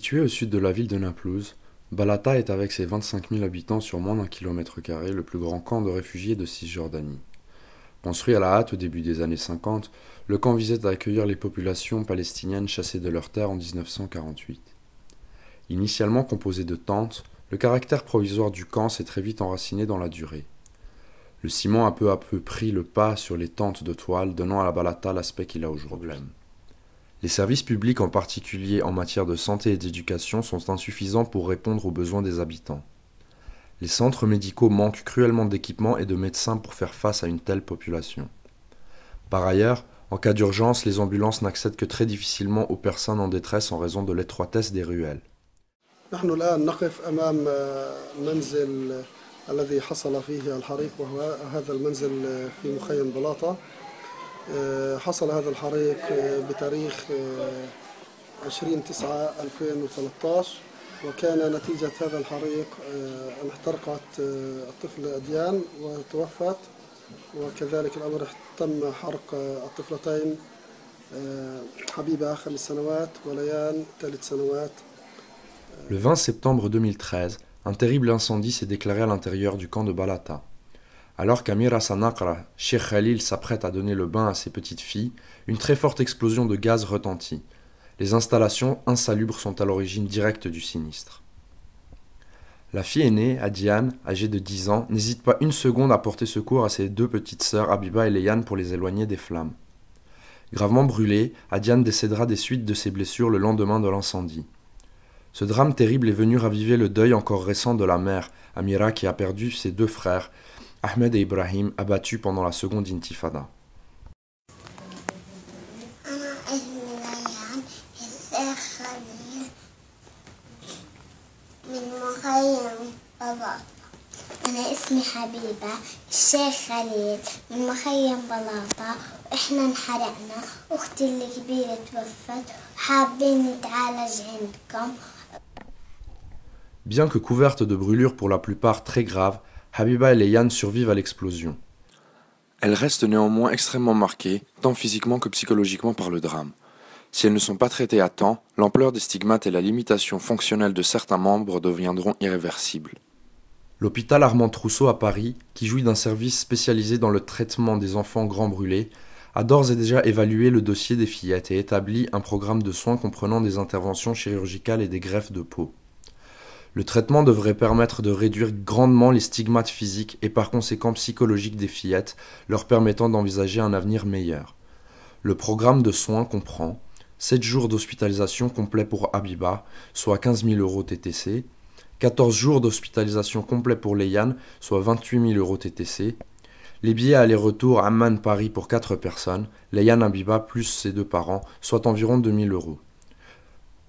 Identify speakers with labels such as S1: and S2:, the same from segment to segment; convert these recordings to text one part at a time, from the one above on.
S1: Située au sud de la ville de Naplouse, Balata est avec ses 25 000 habitants sur moins d'1 km² le plus grand camp de réfugiés de Cisjordanie. Construit à la hâte au début des années 50, le camp visait à accueillir les populations palestiniennes chassées de leurs terres en 1948. Initialement composé de tentes, le caractère provisoire du camp s'est très vite enraciné dans la durée. Le ciment a peu à peu pris le pas sur les tentes de toile, donnant à la Balata l'aspect qu'il a aujourd'hui. Les services publics, en particulier en matière de santé et d'éducation, sont insuffisants pour répondre aux besoins des habitants. Les centres médicaux manquent cruellement d'équipements et de médecins pour faire face à une telle population. Par ailleurs, en cas d'urgence, les ambulances n'accèdent que très difficilement aux personnes en détresse en raison de l'étroitesse des ruelles.
S2: نحن الآن نقف أمام منزل الذي حصل فيه الحريق وهو هذا المنزل في مخيم بلاطة. حصل هذا الحريق بتاريخ 20/9/2013 وكان نتيجة هذا الحريق أن احترقت الطفلة ديان وتوفت وكذلك الأمر تم حرق الطفلتين حبيبة 5 سنوات وليان 3 سنوات.
S1: Le 20 septembre 2013, un terrible incendie s'est déclaré à l'intérieur du camp de Balata. Alors qu'Amira Sanakra, Cheikh Khalil s'apprête à donner le bain à ses petites filles, une très forte explosion de gaz retentit. Les installations insalubres sont à l'origine directe du sinistre. La fille aînée, Adiane, âgée de 10 ans, n'hésite pas une seconde à porter secours à ses deux petites sœurs, Habiba et Léane, pour les éloigner des flammes. Gravement brûlée, Adiane décédera des suites de ses blessures le lendemain de l'incendie. Ce drame terrible est venu raviver le deuil encore récent de la mère, Amira, qui a perdu ses deux frères, Ahmed et Ibrahim, abattus pendant la seconde intifada.
S3: أنا اسمي حبيبة الشيخ خليل من مخيم بلاطة وإحنا انحرقنا أختي الكبيرة توفت وحابين نتعالج عندكم.
S1: Bien que couvertes de brûlures pour la plupart très graves, Habiba et Léane survivent à l'explosion. Elles restent néanmoins extrêmement marquées, tant physiquement que psychologiquement par le drame. Si elles ne sont pas traitées à temps, l'ampleur des stigmates et la limitation fonctionnelle de certains membres deviendront irréversibles. L'hôpital Armand Trousseau à Paris, qui jouit d'un service spécialisé dans le traitement des enfants grands brûlés, a d'ores et déjà évalué le dossier des fillettes et établi un programme de soins comprenant des interventions chirurgicales et des greffes de peau. Le traitement devrait permettre de réduire grandement les stigmates physiques et par conséquent psychologiques des fillettes, leur permettant d'envisager un avenir meilleur. Le programme de soins comprend 7 jours d'hospitalisation complet pour Habiba, soit 15 000 € TTC, 14 jours d'hospitalisation complet pour Léane, soit 28 000 € TTC, les billets aller-retour Amman-Paris pour 4 personnes, Léane Habiba plus ses 2 parents, soit environ 2 000 €.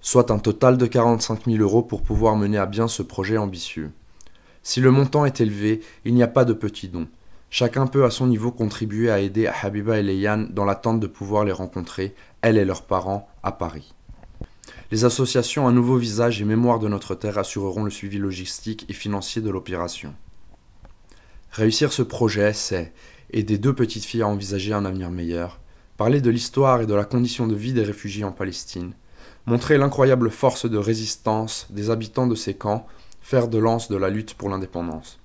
S1: Soit un total de 45 000 € pour pouvoir mener à bien ce projet ambitieux. Si le montant est élevé, il n'y a pas de petits dons. Chacun peut à son niveau contribuer à aider Habiba et Léane dans l'attente de pouvoir les rencontrer, elles et leurs parents, à Paris. Les associations Un Nouveau Visage et Mémoire de notre Terre assureront le suivi logistique et financier de l'opération. Réussir ce projet, c'est aider 2 petites filles à envisager un avenir meilleur, parler de l'histoire et de la condition de vie des réfugiés en Palestine, montrer l'incroyable force de résistance des habitants de ces camps, fer de lance de la lutte pour l'indépendance.